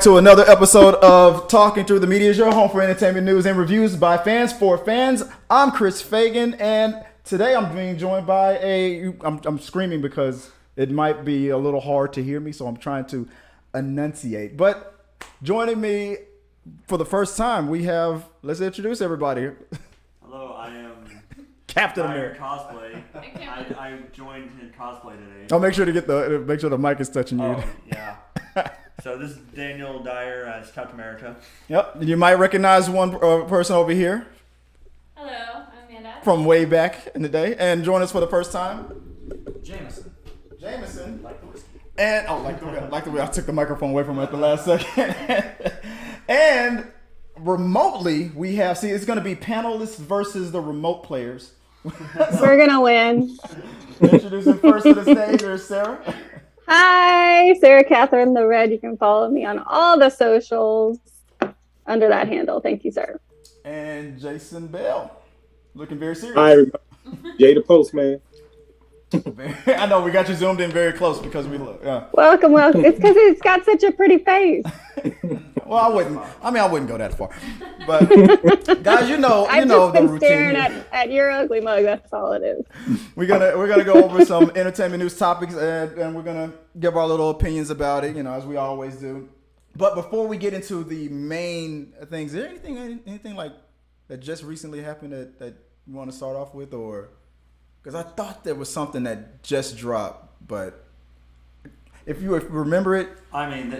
To another episode of Talking Through the Media, your home for entertainment news and reviews by fans for fans. I'm Chris Fagan, and today I'm being joined by I'm screaming because it might be a little hard to hear me, so I'm trying to enunciate. But joining me for the first time, we have, let's introduce everybody. Hello, I am Captain Dyer America. Cosplay. I joined in cosplay today. Oh, make sure the mic is touching you. Oh, yeah. So this is Daniel Dyer as Captain America. Yep, you might recognize one person over here. Hello, I'm Amanda. From way back in the day, and join us for the first time, Jameson. Like the whiskey. And like the way I took the microphone away from him at the last second. And remotely, we have it's going to be panelists versus the remote players. We're gonna win. Introducing first to the stage, there's Sarah. Hi, Sarah Katherine the Red. You can follow me on all the socials under that handle. Thank you, sir. And Jason Bell, looking very serious. Hi, everybody. Jay the Postman. I know we got you zoomed in very close because we look. Yeah. Welcome. It's because it's got such a pretty face. Well, I wouldn't go that far. But guys, you know I've the just been routine. staring at your ugly mug. That's all it is. We're gonna go over some entertainment news topics and we're gonna give our little opinions about it, as we always do. But before we get into the main things, is there anything like that just recently happened that you want to start off with, or because I thought there was something that just dropped, but if you remember it, I mean,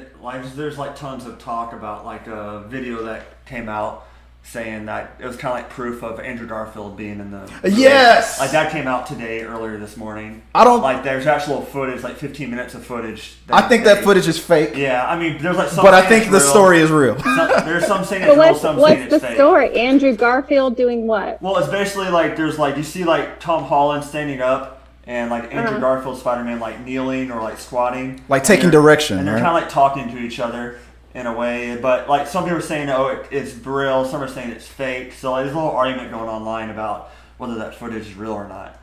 there's tons of talk about a video that came out saying that it was kind of like proof of Andrew Garfield being in the yes, that came out earlier this morning. I don't there's actual footage, 15 minutes of footage. I think that footage is fake. Yeah, I mean, there's some, but I think the story is real. There's some saying it's real, some saying it's fake. What's the story? Andrew Garfield doing what? Well, it's basically there's you see Tom Holland standing up. And Andrew Garfield, Spider-Man, kneeling or squatting, taking direction, and they're right? kind of talking to each other in a way. But some people are saying, it's real. Some are saying it's fake. So there's a little argument going online about whether that footage is real or not.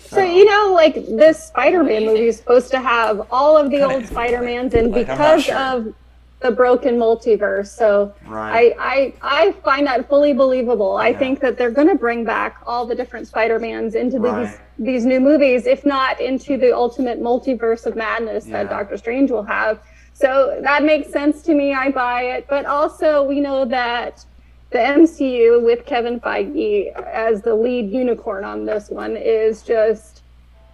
So this Spider-Man movie is supposed to have all of the old Spider-Mans, and because of the broken multiverse, so right. I find that fully believable. I think that they're going to bring back all the different Spider-Mans into these new movies, if not into the ultimate multiverse of madness that Doctor Strange will have. So that makes sense to me. I buy it. But also, we know that the MCU with Kevin Feige as the lead unicorn on this one is just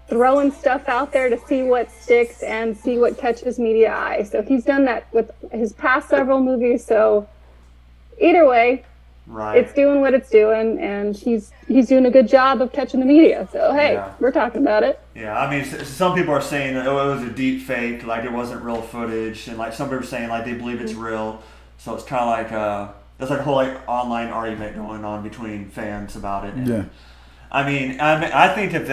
throwing stuff out there to see what sticks and see what catches media eye. So he's done that with his past several movies. So either way, it's doing what it's doing, and he's doing a good job of catching the media. So hey, we're talking about it. Yeah, I mean, some people are saying that it was a deep fake, it wasn't real footage, and some people are saying they believe it's real. So it's kind of there's a whole online argument going on between fans about it. And, I mean, I think if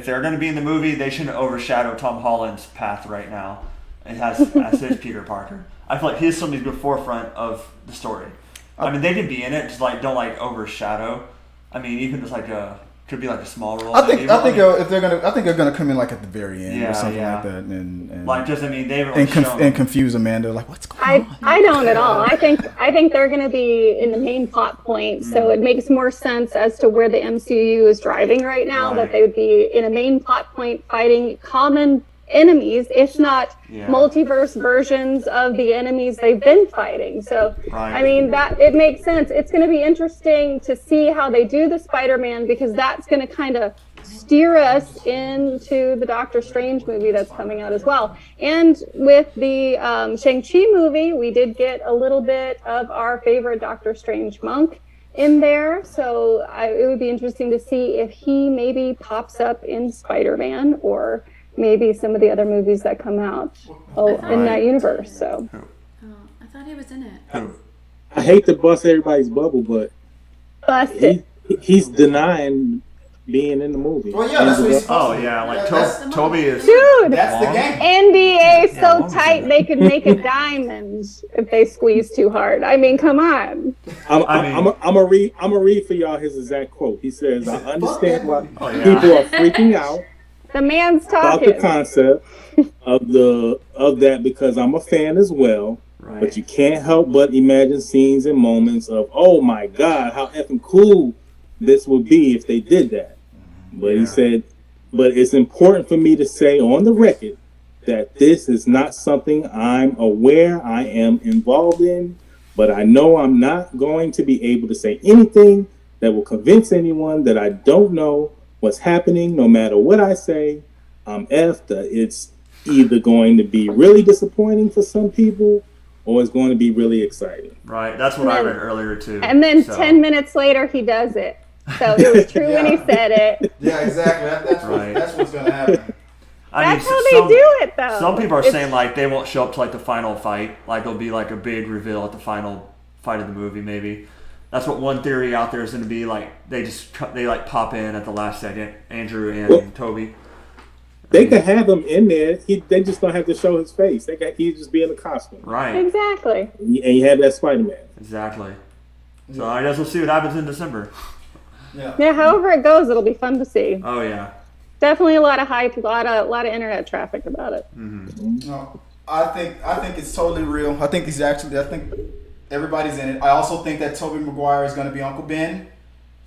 they're going to be in the movie, they shouldn't overshadow Tom Holland's path right now. It has as his Peter Parker. I feel like he's somebody's the forefront of the story. I mean, they could be in it, just don't overshadow. I mean, even just could be a small role. I think they're gonna come in at the very end or something like that, and confuse Amanda what's going on. I don't at all. I think they're gonna be in the main plot point, so it makes more sense as to where the MCU is driving right now. That they would be in a main plot point fighting common enemies, if not multiverse versions of the enemies they've been fighting. So I mean, that it makes sense. It's going to be interesting to see how they do the Spider-Man, because that's going to kind of steer us into the Doctor Strange movie that's coming out as well. And with the Shang-Chi movie, we did get a little bit of our favorite Doctor Strange monk in there, so it would be interesting to see if he maybe pops up in Spider-Man or maybe some of the other movies that come out in that universe. So, I thought he was in it. I hate to bust everybody's bubble, but he's denying being in the movie. Well, yeah, that's what he's Toby is. Dude, that's the game. NBA so tight they could make a diamond if they squeeze too hard. I mean, come on. I'm gonna read for y'all his exact quote. He says, "I understand why people are freaking out." The man's talking about the concept of that, because I'm a fan as well. Right. But you can't help but imagine scenes and moments of, oh my God, how effing cool this would be if they did that. But he said, but it's important for me to say on the record that this is not something I'm aware I am involved in, but I know I'm not going to be able to say anything that will convince anyone that I don't know what's happening. No matter what I say, I'm effed. It's either going to be really disappointing for some people or it's going to be really exciting. Right, that's what I read earlier too. And then 10 minutes later, he does it. So it was true when he said it. Yeah, exactly. That's what's going to happen. That's how they do it, though. Some people are saying like they won't show up to like the final fight. Like it'll be like a big reveal at the final fight of the movie. Maybe that's what one theory out there is going to be. Like they like pop in at the last second. Andrew and Toby. They could have him in there. They just don't have to show his face. He'd just be in a costume. Right. Exactly. And you have that Spider-Man. Exactly. So I guess we'll see what happens in December. Yeah. However it goes, it'll be fun to see. Oh yeah. Definitely a lot of hype, a lot of internet traffic about it. Mm-hmm. No, I think it's totally real. I think everybody's in it. I also think that Tobey Maguire is going to be Uncle Ben.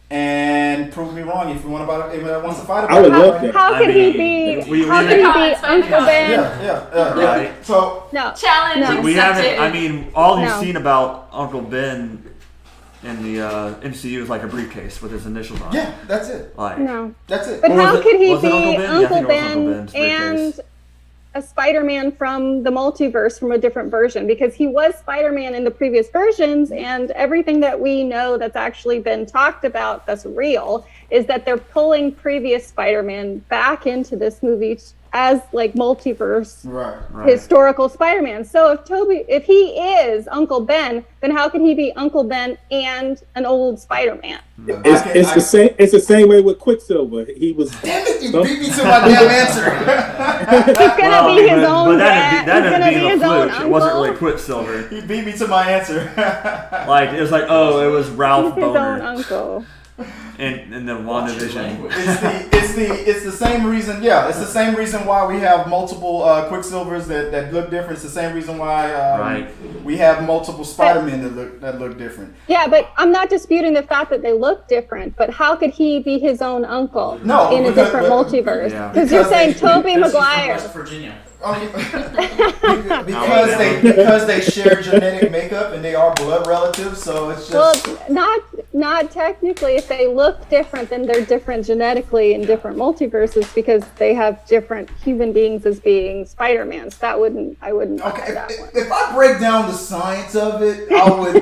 And prove me wrong if you want anyone wants to fight about it. I would love that. How could he be Uncle Ben? Yeah. Right. So challenge. We haven't. I mean, all you've seen about Uncle Ben in the MCU is like a briefcase with his initials on it. Yeah, that's it. That's it. But how could he be Uncle Ben and a Spider-Man from the multiverse from a different version? Because he was Spider-Man in the previous versions, and everything that we know that's actually been talked about that's real is that they're pulling previous Spider-Man back into this movie as like multiverse historical Spider-Man. So if he is Uncle Ben, then how can he be Uncle Ben and an old Spider-Man? It's the same way with Quicksilver. He was. Damn it! You beat me to my damn answer. He's gonna be his own dad. That ended being a fluke. It wasn't really Quicksilver. He beat me to my answer. Like it was like, oh, it was Ralph He's Boner. his own uncle. In the WandaVision. It's the same reason. Yeah, it's the same reason why we have multiple Quicksilvers that look different. It's the same reason why we have multiple Spider-Men that look different. Yeah, but I'm not disputing the fact that they look different. But how could he be his own uncle in a different multiverse? Because you're saying Tobey Maguire. West Virginia. because they share genetic makeup and they are blood relatives, so it's just not technically. If they look different, then they're different genetically in different multiverses because they have different human beings as being Spider-Mans. I wouldn't. Okay, if I break down the science of it, I would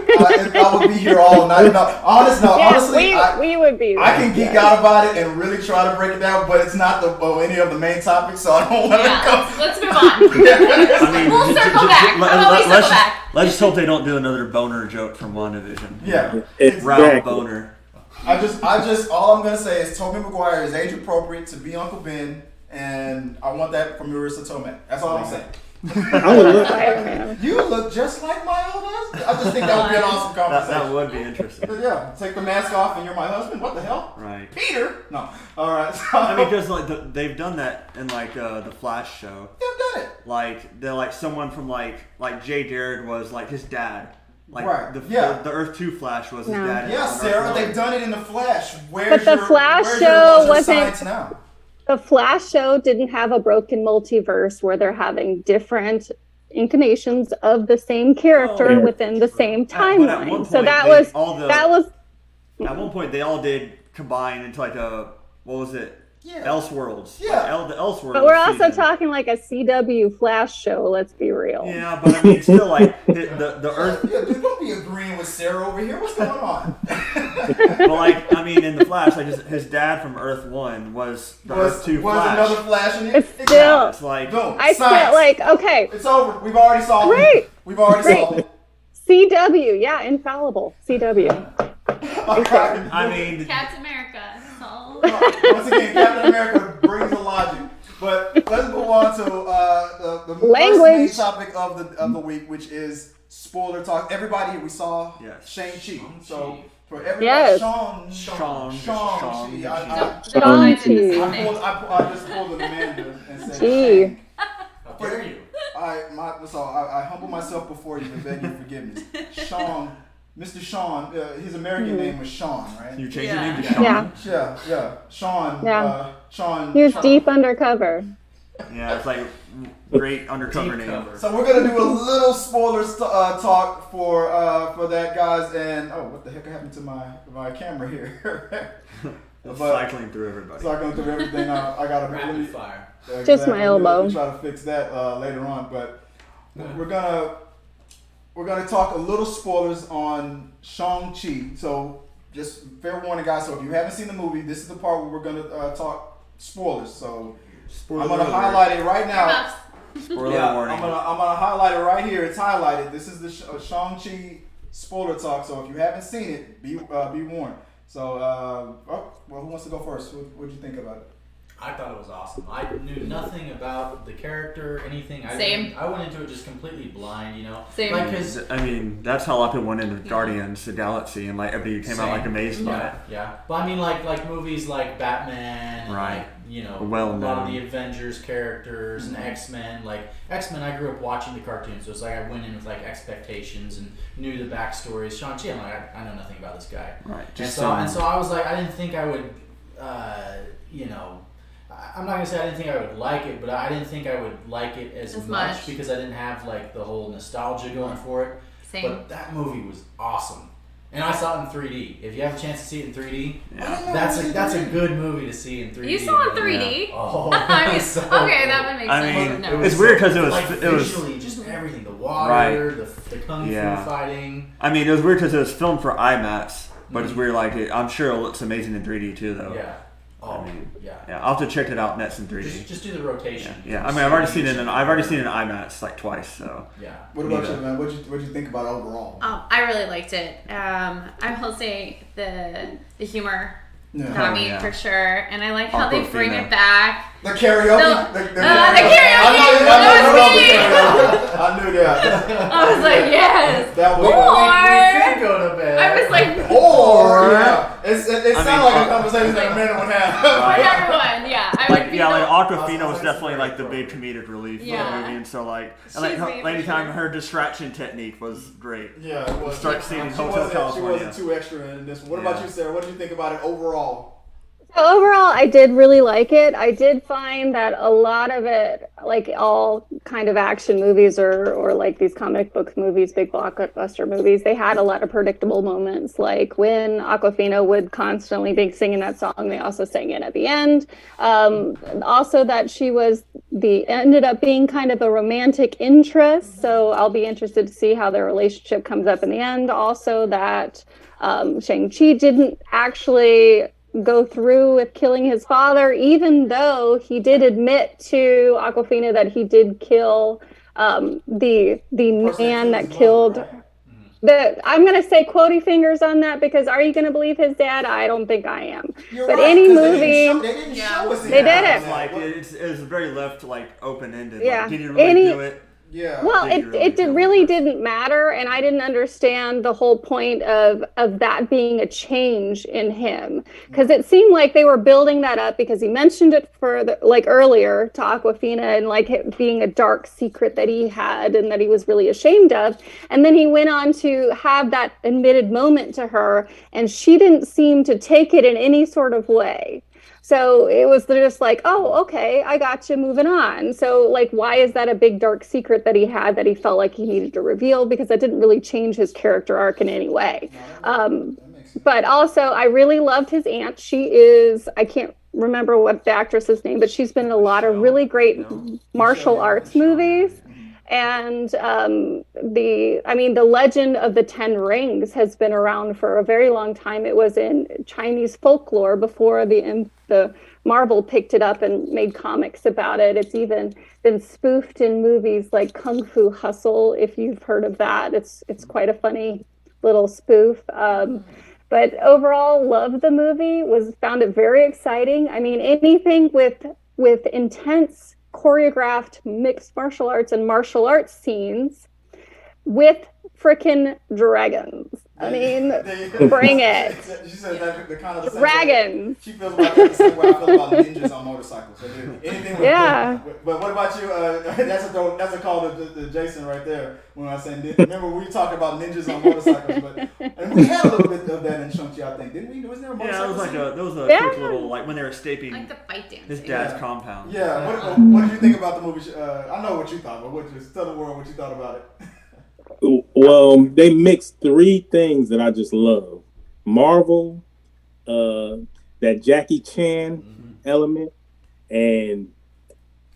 be here all night. Honestly, we would be. I can geek out about it and really try to break it down, but it's not any of the main topics, so I don't want to go. Let's move on. We'll circle back. Let's just hope they don't do another Boner joke from WandaVision. Yeah, it's Ralph Boner. I just all I'm gonna say is Tobey Maguire is age appropriate to be Uncle Ben, and I want that from Marissa Tomei. That's all I'm saying. You look just like my old husband. I just think that would be an awesome conversation. That would be interesting. Yeah, take the mask off and you're my husband. What the hell? Right. Peter? No. All right. I mean, because like they've done that in like the Flash show. They've done it. Like they're like someone from like Jay Garrett was like his dad. Like the Earth 2 Flash was his dad. Yeah, Sarah, they've done it in the Flash. But the Flash show wasn't. Now? The Flash show didn't have a broken multiverse where they're having different incarnations of the same character within the same timeline. So that was at one point they all did combine into like what was it? Yeah. Elseworlds. Yeah. Like the Elseworlds. But we're also talking like a CW Flash show, let's be real. Yeah, but I mean, still like the Earth. Yeah, dude, don't be agreeing with Sarah over here. What's going on? Well, like, I mean, in the Flash, like his dad from Earth 1 was Earth 2 Flash. Was another Flash in it? It's still. It's like, boom. I feel like, okay. It's over. We've already solved it. We've already solved it. CW, yeah, infallible. CW. Right. I mean, Captain America. Once again, Captain America brings the logic. But let's move on to the first main topic of the week, which is spoiler talk. Everybody, we saw Shang-Chi. So for everybody, Shang-Chi. I just pulled an Amanda and said, how dare you? I humble myself before you to beg your forgiveness. Mr. Sean, his American name was Sean, right? You changed your name to Sean? Yeah. Sean. Yeah. Sean. He was deep undercover. Yeah, it's like great undercover name. So we're gonna do a little spoilers talk for that, guys. And what the heck happened to my camera here? Cycling through everybody. Cycling through everything. I gotta rapid fire. Just my elbow. We'll try to fix that later on, but we're gonna talk a little spoilers on Shang-Chi. So just fair warning, guys. So if you haven't seen the movie, this is the part where we're gonna talk spoilers. So I'm gonna highlight it right now. Spoiler warning. I'm gonna highlight it right here. It's highlighted. This is the Shang-Chi spoiler talk. So if you haven't seen it, be warned. So who wants to go first? What did you think about it? I thought it was awesome. I knew nothing about the character, anything. I went into it just completely blind, you know. Same. Like, cause I mean, that's how a lot of people went into Guardians of the Galaxy, and like everybody came out like amazed by it. Yeah. But I mean, like movies like Batman, and Right. like, you know, Well a lot of known. the Avengers characters and X-Men. Like X-Men, I grew up watching the cartoons, so it's like I went in with like expectations and knew the backstories. Shang-Chi, I'm like, I know nothing about this guy. Right. And so I was like, I didn't think I would, you know. I'm not gonna say I didn't think I would like it, but I didn't think I would like it as much because I didn't have like the whole nostalgia going for it. Same. But that movie was awesome, and I saw it in 3D. If you have a chance to see it in 3D, Yeah. that's a good movie to see in 3D. You saw it in 3D? Yeah. Oh, I mean, so okay, that would make I sense. mean, No. it's weird because it was like visually just everything, the water, the kung fu fighting. I mean, it was weird because it was filmed for IMAX, but it's weird. Like I'm sure it looks amazing in 3D too, though. Yeah. Oh, I mean, yeah. I'll have to check it out next in 3D. Just do the rotation. Yeah. I mean, I've already seen it in IMAX like twice. So. Yeah. What about you, man? What'd you think about it overall? I really liked it. I will say the humor got me for sure, and I like how they bring it back. The karaoke. The karaoke. I knew that. I was like, yes. That was We could go to bed. I was like, it sounded like a conversation that a man would have. with everyone, yeah. I would be like Aquafina was definitely like the big comedic relief for the Yeah. movie, and so like, She's and like made for anytime sure. her distraction technique was great. Yeah, it was. Start seeing She Hotel wasn't California. too extra in this one. What about you, Sarah? What did you think about it overall? So overall, I did really like it. I did find that a lot of it, like all kind of action movies or like these comic book movies, big blockbuster movies, they had a lot of predictable moments. Like when Aquafina would constantly be singing that song, they also sang it at the end. Also that she was ended up being kind of a romantic interest. So I'll be interested to see how their relationship comes up in the end. Also that Shang-Chi didn't actually go through with killing his father, even though he did admit to Aquafina that he did kill the man that killed. I'm going to say quotey fingers on that because are you going to believe his dad? I don't think I am. You're but right, any 'cause movie, they didn't show us they did it. Like it was very left like open ended. Yeah. Like, did you really do it? Yeah. Well, it really didn't matter, and I didn't understand the whole point of that being a change in him, because it seemed like they were building that up because he mentioned it earlier to Aquafina and like it being a dark secret that he had and that he was really ashamed of, and then he went on to have that admitted moment to her, and she didn't seem to take it in any sort of way. So it was just like, oh, okay, I got you, moving on. So like, why is that a big dark secret that he had that he felt like he needed to reveal? Because that didn't really change his character arc in any way. But also, I really loved his aunt. She is, I can't remember what the actress's name, but she's been in a lot of really great martial arts movies. And the Legend of the Ten Rings has been around for a very long time. It was in Chinese folklore before the Marvel picked it up and made comics about it. It's even been spoofed in movies like Kung Fu Hustle, if you've heard of that. It's quite a funny little spoof. But overall, loved the movie. Found it very exciting. I mean, anything with intense choreographed mixed martial arts and martial arts scenes with frickin' dragons. I mean, bring it. She said that the kind of the dragons. She feels like that's the same way I feel about ninjas on motorcycles. So anything with but what about you? That's a call to Jason right there. When I say remember we talked about ninjas on motorcycles, and we had a little bit of that in Shang-Chi, I think, didn't we? Was there a motorcycle? Yeah, there was a quick little when they were escaping like the fight dance. His dad's compound. Yeah. What did you think about the movie? I know what you thought, but just tell the world what you thought about it. Well, they mixed three things that I just love: Marvel, that Jackie Chan element, and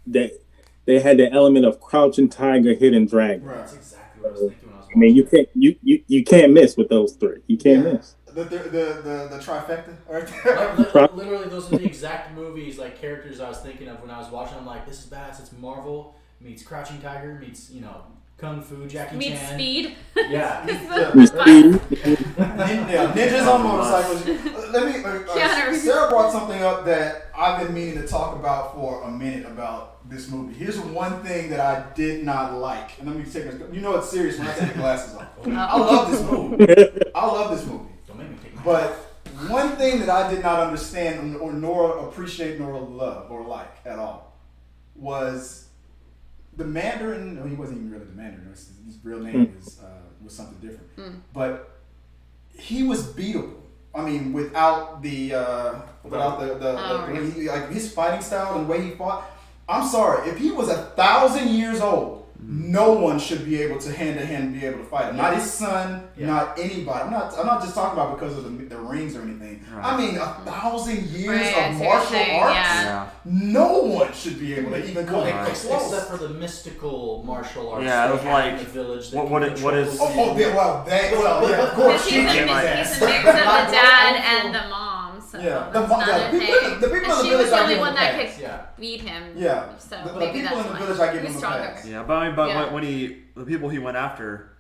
that they had the element of Crouching Tiger, Hidden Dragon. Right. That's exactly what I was thinking when I was watching. You can't miss with those three. You can't miss. The trifecta right there. Like, literally, those are the exact movies, like characters I was thinking of when I was watching. I'm like, this is badass. It's Marvel meets Crouching Tiger meets Kung Fu, Jackie meets Chan. Speed. Yeah. Ninjas on motorcycles. Sarah brought something up that I've been meaning to talk about for a minute about this movie. Here's one thing that I did not like, and let me take it's serious when I take the glasses off. I love this movie. Don't make me take my But one thing that I did not understand or nor appreciate nor love or like at all was the Mandarin. No, he wasn't even really the Mandarin. His real name was something different. But he was beatable. I mean, without the his fighting style and the way he fought. I'm sorry, if he was 1,000 years old, no one should be able to hand to hand be able to fight him. Not his son, not anybody. I'm not just talking about because of the rings or anything. Right. I mean, 1,000 years of martial arts. Yeah. No one should be able to even come close. Except for the mystical martial arts. Yeah, it was like in the village. What is? Of course. He's a mix of the dad and the mom. So the people in the she village was the only one that could beat him. Yeah. So the maybe people that's in the why. village I give He was him a stronger. pass. Yeah, but when the people he went after,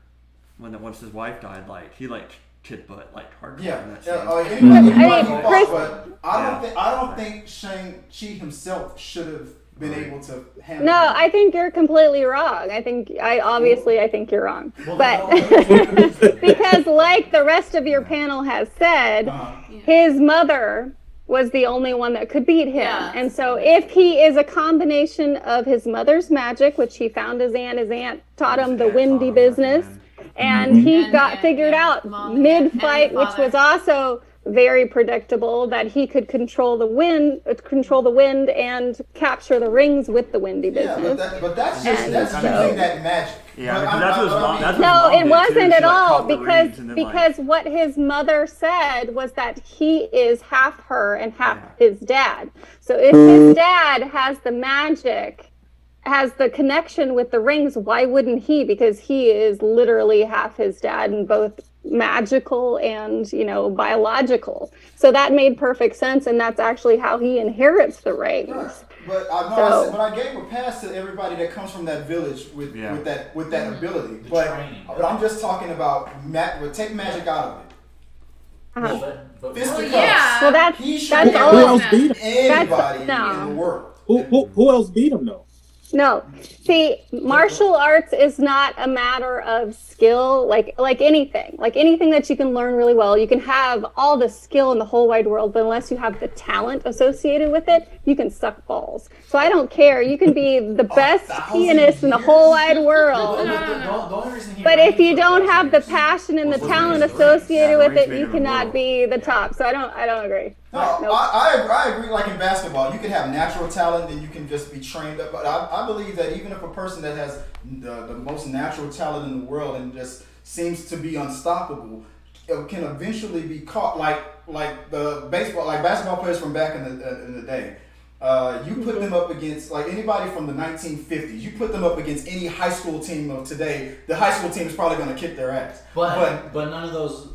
once his wife died, he kicked butt hard. I don't think Shang-Chi himself should have been able to handle. No, I think you're completely wrong. I think you're wrong. But because like the rest of your panel has said, his mother was the only one that could beat him. Yeah. And so if he is a combination of his mother's magic, which he found his aunt taught him the windy business, and he got figured out mid-fight, which was also very predictable, that he could control the wind and capture the rings with the windy business. Yeah, but that's using that magic. Yeah, no, it wasn't at all, because what his mother said was that he is half her and half his dad. So if his dad has the magic, has the connection with the rings, why wouldn't he? Because he is literally half his dad in both magical and biological. So that made perfect sense, and that's actually how he inherits the rings. Right. But I gave a pass to everybody that comes from that village with that ability. But I'm just talking about take magic out of it. Well, that's all. Who else beat him? Anybody in the world. Who else beat him though? No. See, martial arts is not a matter of skill, like anything. Like anything that you can learn really well, you can have all the skill in the whole wide world, but unless you have the talent associated with it, you can suck balls. So I don't care. You can be the best pianist in the whole wide world. But if you don't have the passion and the talent associated with it, you cannot be the top. So I don't agree. No, I agree. Like in basketball, you can have natural talent and you can just be trained up. But I believe that even if a person that has the most natural talent in the world and just seems to be unstoppable, can eventually be caught. Like basketball players from back in the day. You put them up against anybody from the 1950s. You put them up against any high school team of today. The high school team is probably going to kick their ass. But none of those,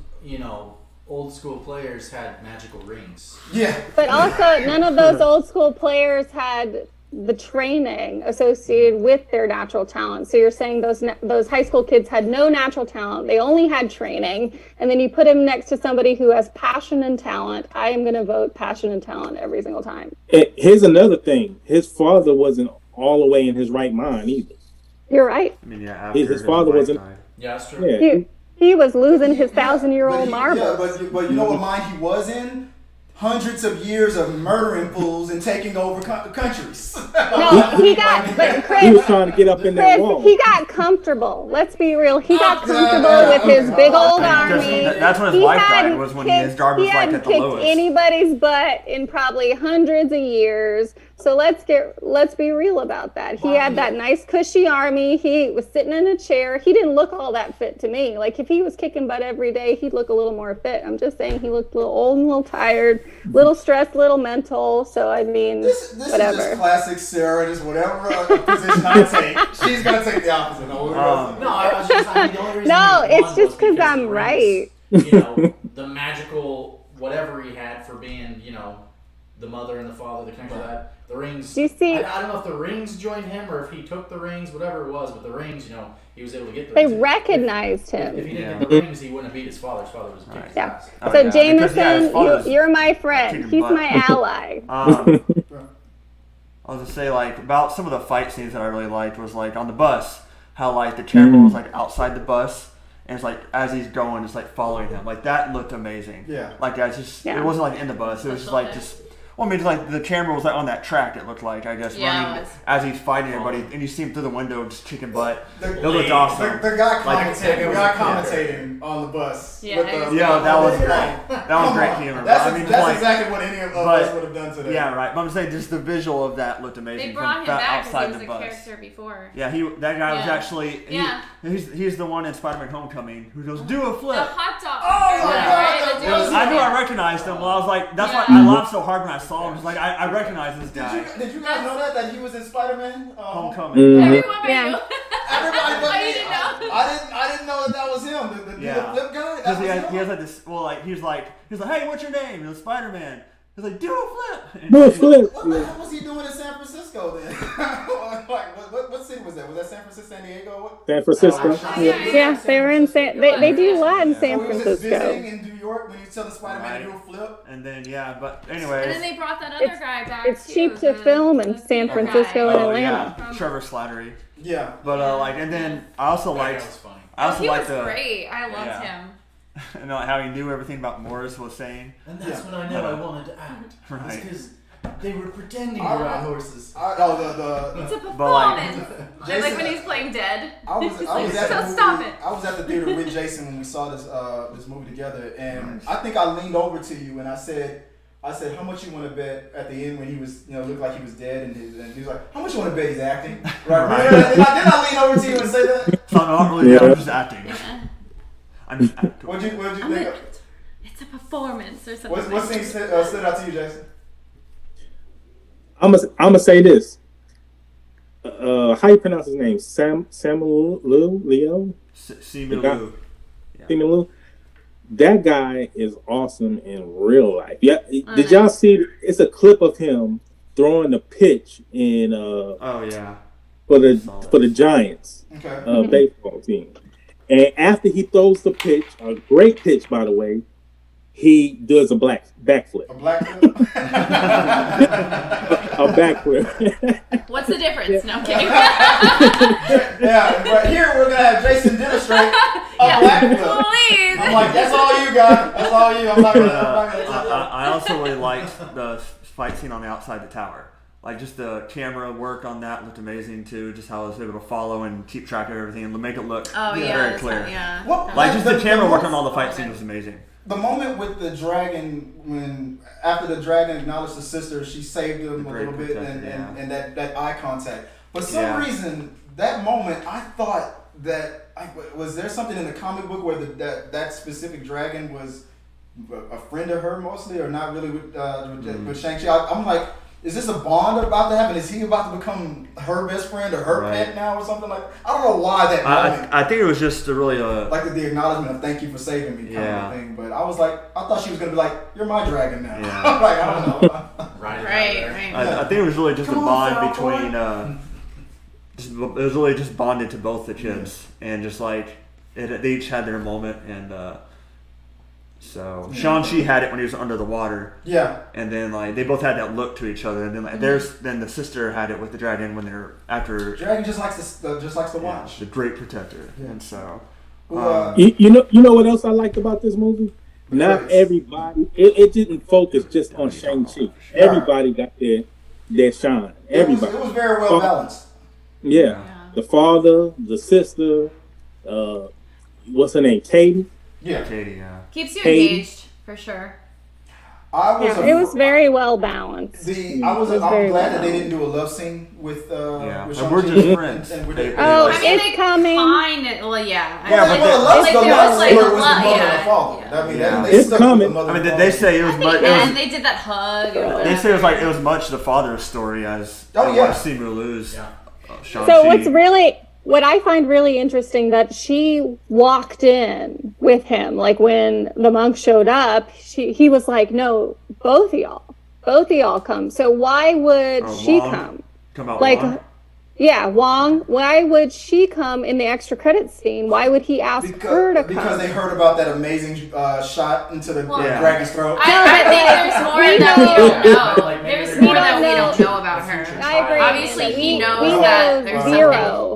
old school players had magical rings. Yeah. But also, none of those old school players had the training associated with their natural talent. So you're saying those high school kids had no natural talent. They only had training. And then you put him next to somebody who has passion and talent. I am going to vote passion and talent every single time. Here's another thing. His father wasn't all the way in his right mind either. You're right. I mean, his father wasn't. Yeah, that's true. He was losing his 1,000-year-old marbles. Yeah, but you know what mind he was in? Hundreds of years of murdering fools and taking over countries. No, he got, but Chris, he was trying to get up in that wall. He got comfortable. Let's be real. He got comfortable with his big old army. That's when his life died, was when his guard was like at the lowest. He hadn't kicked anybody's butt in probably hundreds of years. So let's be real about that. He had that nice cushy army. He was sitting in a chair. He didn't look all that fit to me. Like if he was kicking butt every day, he'd look a little more fit. I'm just saying he looked a little old and a little tired, little stressed, little mental. So I mean, this whatever. is just classic Sarah. Just whatever position I take, she's gonna take the opposite. It's just because I'm right. You know, the magical whatever he had for being, you know, the mother and the father, the connection of that. The rings. Do you see? I don't know if the rings joined him or if he took the rings, whatever it was. But the rings, you know, he was able to get the rings. They recognized him. If he didn't get the rings, he wouldn't have beat his father. His father was a king. Yeah. So Jameson, you're my friend. He's my ally. I was to say like about some of the fight scenes that I really liked was like on the bus, how like the camera was like outside the bus. And it's like as he's going, it's like following him. Like that looked amazing. Yeah. Like it wasn't like in the bus. It was just like Well, I mean, it's like the camera was like on that track. It looked like, I guess, running as he's fighting everybody, and you see him through the window just kicking butt. It looked awesome. The guy commentating on the bus. Yeah, that was great. That was great humor. That's exactly what any of us would have done today. Yeah, right. But I'm saying just the visual of that looked amazing. They brought him back outside because he the was bus. a character before. Yeah, that guy was actually. Yeah. He's the one in Spider-Man: Homecoming who goes, "Do a flip." The hot dog. Oh my God! I knew I recognized him. Well, I was like, that's why I laughed so hard when I saw him. It's like I recognize this guy. Did you guys know that he was in Spider-Man? Homecoming. Everyone but you. Everybody but me. You didn't know? I didn't know that was him. The flip guy. Because he has like this. Well, like he's like, "Hey, what's your name?" He was Spider-Man. He's like, "Do a flip." Do a flip. What the hell was he doing in San Francisco then? What city was that? Was that San Francisco, San Diego? What? San Francisco. Yeah, they were in They do a lot in San He was Francisco. visiting in New York when you tell the Spider-Man to do a flip. And then but anyways. And then they brought that other guy back. It's cheap to film in San Francisco and Atlanta. Yeah. Trevor Slattery. Yeah. But and then I also liked. He was great. I loved him. And how he knew everything about Morris was saying. And that's when I knew I wanted to act. Right. Because they were pretending to ride horses. It's a performance. Like when he's playing dead. I was stop it. I was at the theater with Jason when we saw this movie together, and I think I leaned over to you and I said, how much you want to bet at the end when he was, looked like he was dead, and he was like, how much you want to bet he's acting? Right. Did I lean over to you and say that? So I'm not really. I'm just acting. I'm just acting. What'd you think? It's a performance or something. What thing stood out to you, Jason? I'm gonna say this. How you pronounce his name? Simu Liu. Simu Liu. That guy is awesome in real life. Yeah, did y'all see? It's a clip of him throwing the pitch in. For the Giants baseball team, and after he throws the pitch, a great pitch by the way, he does a backflip. A backflip. A backflip. What's the difference? No, I'm kidding. Yeah, right here we're gonna have Jason demonstrate a backflip. Please. I'm like, that's all you got. That's all you. I'm not gonna. I also really liked the fight scene on the outside the tower. Like just the camera work on that looked amazing too. Just how I was able to follow and keep track of everything and make it look very clear. Like just the camera work on all the fight scenes was amazing. The moment with the dragon, after the dragon acknowledged the sister, she saved him a little bit, and that eye contact. For some reason, that moment, I thought that was there something in the comic book where that specific dragon was a friend of her mostly, or not really with Shang-Chi. I'm like, is this a bond about to happen? Is he about to become her best friend or her pet now or something like that? I don't know why that moment. I think it was just really like the acknowledgement of thank you for saving me kind of thing. But I was like, I thought she was going to be like, you're my dragon now. Yeah. Like, I don't know. Right. I think it was really just a bond between, it was really just bonded to both the kids. And just like, they each had their moment and, so Shang-Chi had it when he was under the water. Yeah. And then like they both had that look to each other, and then like then the sister had it with the dragon when they're after. Dragon just likes to watch. The great protector, and so You know what else I liked about this movie? Not everybody. It didn't focus just on Shang-Chi. Everybody got their shine. Everybody. It was very well balanced. Yeah. The father, the sister, what's her name? Katie? Yeah. Katie, yeah. Keeps you engaged, for sure. It was very well balanced. I'm glad that they didn't do a love scene with Shang-Chi. We're just friends. It's coming. It's coming. I mean, they say it was much. They did that hug. They say it was much the father's story as Simu Liu's Shang-Chi. So what I find really interesting that she walked in with him, like when the monk showed up, he was like, "No, both of y'all come." So why would she come? Come out like, Wong? Yeah, Wong. Why would she come in the extra credit scene? Why would he ask her to come? Because they heard about that amazing shot into the dragon's throat. I think there's more that we don't know. There's more that we don't know about her. I agree. Obviously, he knows we that know there's zero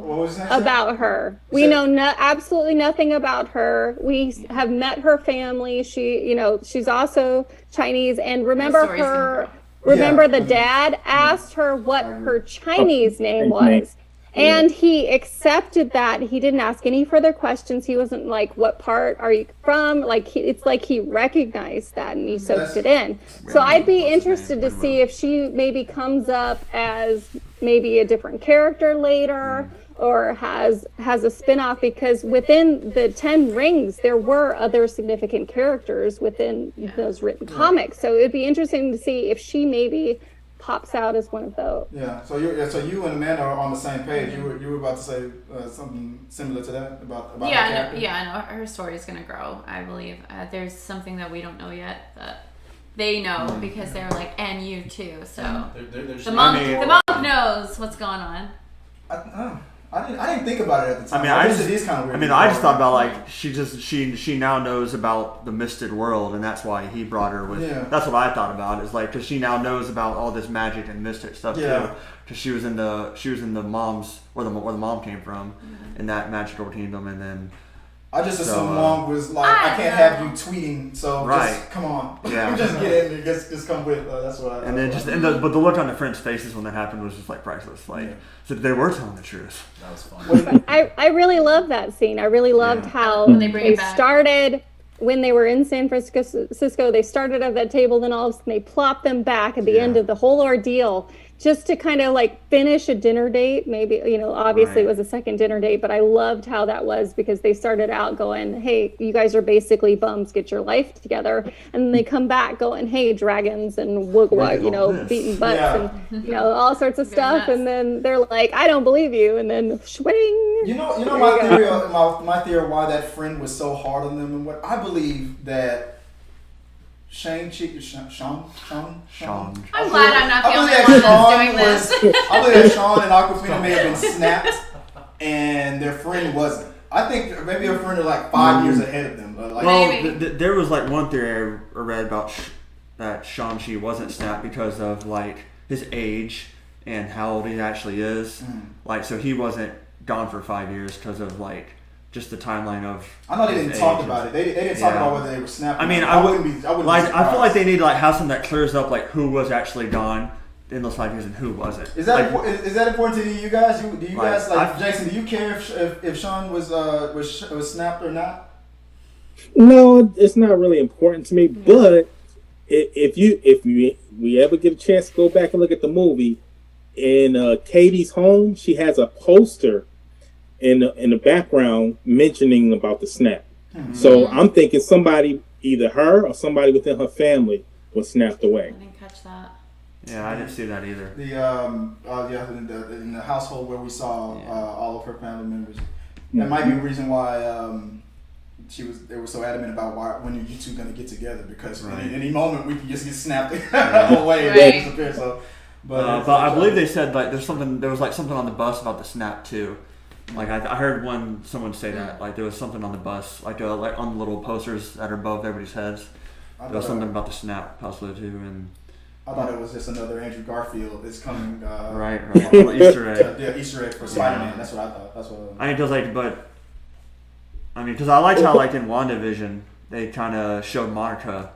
about her. We know absolutely nothing about her. We have met her family. She's also Chinese. And remember the dad asked her what her Chinese name was. And he accepted that. He didn't ask any further questions. He wasn't like, what part are you from? It's like he recognized that and he soaked it in. So I'd be interested to see if she maybe comes up as maybe a different character later or has a spin-off, because within the 10 Rings, there were other significant characters within those written comics. So it'd be interesting to see if she maybe pops out as one of those. Yeah. So you and Amanda are on the same page. You were about to say something similar to that about her character? I know her story is going to grow. I believe there's something that we don't know yet that they know because they're like, and you too. So the monk knows what's going on. I didn't think about it at the time. I just thought about like she now knows about the misted world, and that's why he brought her with. Yeah. That's what I thought about. Is like because she now knows about all this magic and mystic stuff too. Because she was in the mom's where the mom came from in that magical kingdom, and then. I just assumed Wong was like, I can't have you tweeting, so just come on. Yeah. Just get in and just come with. That's what I. And then but the look on the friends' faces when that happened was just like priceless. Like, so they were telling the truth. That was fun. I really loved that scene. I really loved how they started when they were in San Francisco. They started at that table, then all of a sudden they plopped them back at the end of the whole ordeal. Just to kind of like finish a dinner date, maybe, obviously it was a second dinner date, but I loved how that was because they started out going, hey, you guys are basically bums, get your life together. And then they come back going, hey, dragons and beating butts and, all sorts of stuff. And then they're like, I don't believe you. And then swing. My theory why that friend was so hard on them and what I believe that Shang-Chi, Sean. I'm glad I'm not the only one that's doing this. I believe that Sean and Aquafina may have been snapped, and their friend wasn't. I think maybe a friend are like 5 years ahead of them. There was like one theory I read about that Shang-Chi wasn't snapped because of like his age and how old he actually is. Like, so he wasn't gone for 5 years because of like. Just the timeline of. I know they didn't talk about it. They didn't talk about whether they were snapping. I mean, I feel like they need to like have something that clears up like who was actually gone in those 5 years and who wasn't. Is that important to you guys? Do you guys like Jason? Do you care if Sean was snapped or not? No, it's not really important to me. But if we ever get a chance to go back and look at the movie, in Katie's home, she has a poster. In the background mentioning about the snap. Mm-hmm. So I'm thinking somebody, either her or somebody within her family, was snapped away. I didn't catch that. Yeah, I didn't see that either. In the household where we saw all of her family members. That might be a reason why they were so adamant about when are you two gonna get together, because in any moment we can just get snapped away and disappear. So but I believe they said like there was like something on the bus about the snap too. Like I heard someone say that like there was something on the bus like on the little posters that are above everybody's heads. There was something about the snap possibly too, and I thought it was just another Andrew Garfield is coming. Right. Easter egg. Easter egg for Spider-Man. That's what I thought. That's what I think it was like, but I mean, because I liked how, like, in WandaVision, they kind of showed Monica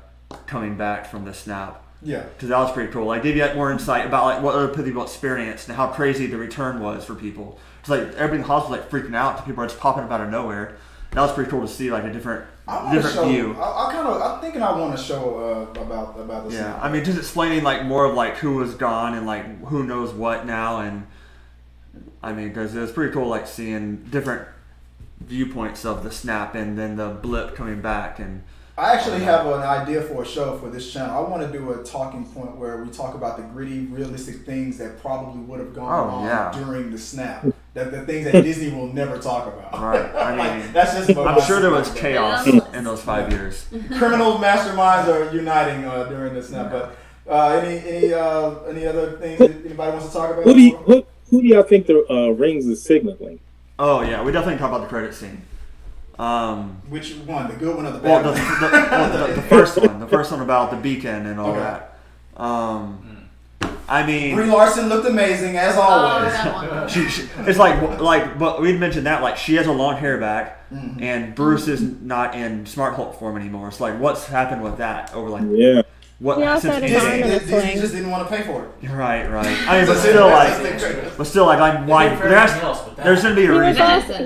coming back from the snap. Yeah. Because that was pretty cool. Like, gave you more insight about, like, what other people experienced and how crazy the return was for people. It's like, everybody in the hospital was, like, freaking out. People are just popping up out of nowhere. That was pretty cool to see, like, a different view. I'm thinking I want to show about this. Yeah, I mean, just explaining, like, more of, like, who was gone and, like, who knows what now. And, I mean, because it was pretty cool, like, seeing different viewpoints of the snap and then the blip coming back. And I actually have an idea for a show for this channel. I want to do a talking point where we talk about the gritty, realistic things that probably would have gone on during the snap. The things that Disney will never talk about. Right. I mean, that's just. I'm sure there was chaos in those 5 years. Criminal masterminds are uniting during the snap. But any other things that anybody wants to talk about? Who do y'all think the rings is signaling? Oh yeah, we definitely talk about the credit scene. Which one? The good one or the bad one? The first one. The first one about the beacon and all that. I mean, Brie Larson looked amazing as always. It's like, but we mentioned that, like, she has a long hair back, and Bruce is not in Smart Hulk form anymore. It's like, what's happened with that over what? He also had his arm in a sling. Disney just didn't want to pay for it. Right. I mean, but still, like, why? There's gonna be a reason. He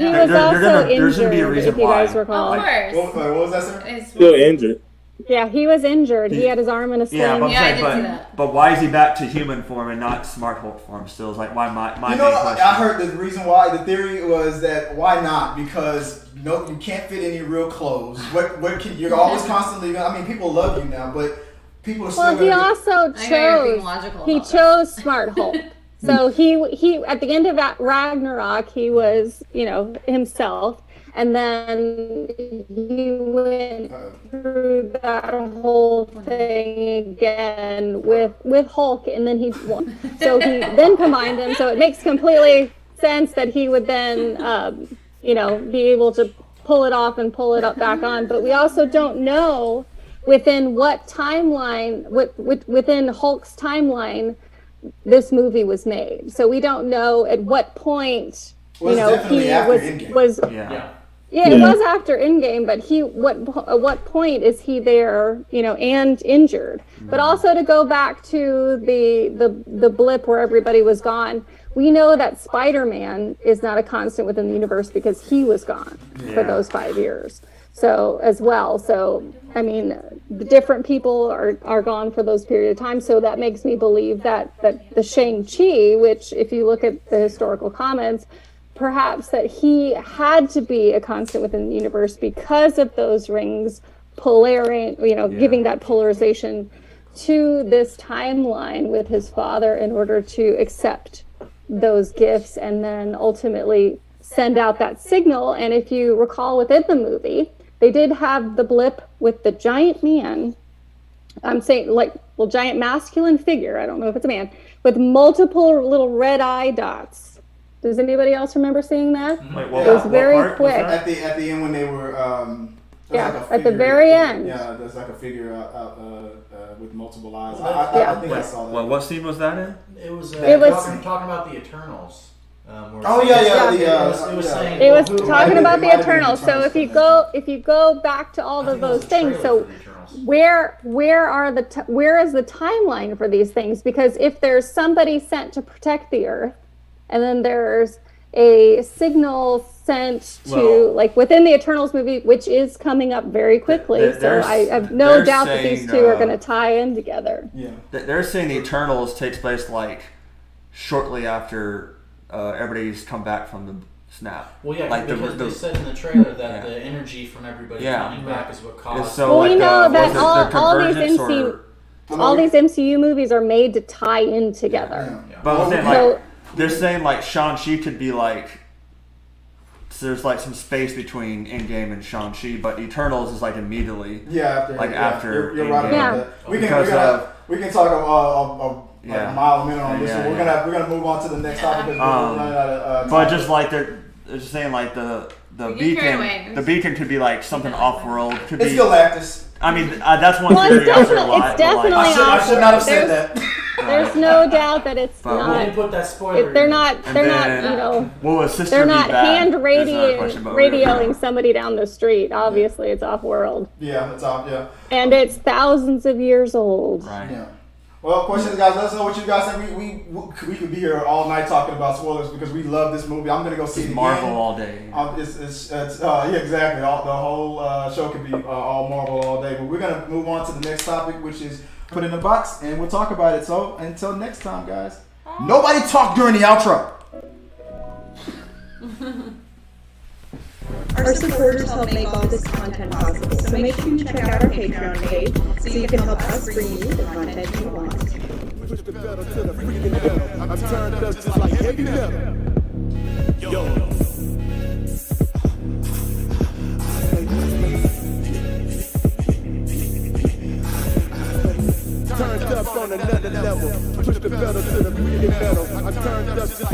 was also injured. There's gonna be a reason if you why. guys recall. Of course. What was that, sir? Still injured. Yeah, he was injured. He had his arm in a sling. Yeah, but, I did see that. But why is he back to human form and not Smart Hulk form still? It's like, why my main question. I heard the reason why. The theory was that why not? Because you can't fit any real clothes. You're always constantly. I mean, people love you now, but people are still. Well, he also chose Smart Hulk. So he at the end of Ragnarok, he was himself. And then he went through that whole thing again with Hulk, and then he then combined them. So it makes completely sense that he would then, be able to pull it off and pull it up back on. But we also don't know within what timeline, within Hulk's timeline, this movie was made. So we don't know at what point. He was. Yeah, it was after Endgame, but at what point is he there, and injured? But also to go back to the blip where everybody was gone, we know that Spider-Man is not a constant within the universe because he was gone for those 5 years. So as well, I mean, the different people are gone for those period of time. So that makes me believe that the Shang-Chi, which if you look at the historical comments, perhaps that he had to be a constant within the universe because of those rings giving that polarization to this timeline with his father in order to accept those gifts and then ultimately send out that signal. And if you recall within the movie, they did have the blip with the giant man. I'm saying giant masculine figure. I don't know if it's a man with multiple little red eye dots. Does anybody else remember seeing that? It was very quick. At the end when they were at the very end. Yeah, there's like a figure out with multiple eyes. I think I saw that. Well, what scene was that in? It was talking about the Eternals. It was talking about the Eternals. So if you go back to all of those things, so where is the timeline for these things? Because if there's somebody sent to protect the Earth, and then there's a signal sent to, within the Eternals movie, which is coming up very quickly. So I have no doubt that these two are going to tie in together. Yeah, they're saying the Eternals takes place shortly after everybody's come back from the snap. Well, yeah, because they said in the trailer that the energy from everybody coming back is what caused. So we know that all these MCU movies are made to tie in together. Yeah. But they're saying Shang-Chi could be so there's some space between Endgame and Shang-Chi, but Eternals is immediately after you're right about that. We can talk a mile a minute on this. So we're gonna move on to the next topic because we're running out of time. But just they're just saying the beacon could be something off world. It's Galactus. I mean, that's one theory it's definitely I should not have said that. There's no doubt that it's But not. They put that spoiler. They're not. They're not. You know. Will his sister They're be not back? hand That's another question, but we don't radioing know. somebody down the street. Obviously, it's off-world. Yeah, it's off. Yeah. And it's thousands of years old. Right. Yeah. Well, questions, guys. Let us know what you guys think. We could be here all night talking about spoilers because we love this movie. I'm gonna go see it again. Marvel all day. It's yeah, exactly. The whole show could be all Marvel all day. But we're gonna move on to the next topic, which is put in the box, and we'll talk about it. So until next time, guys. Nobody talk during the outro. Our supporters help make all this content possible, so make sure you check out our Patreon page so you can help us bring you the content you want. Push the pedal to the freaking metal. I'm turned up just like heavy metal. Yo. Turned up on another level. Push the pedal to the freaking metal. I'm turned up just like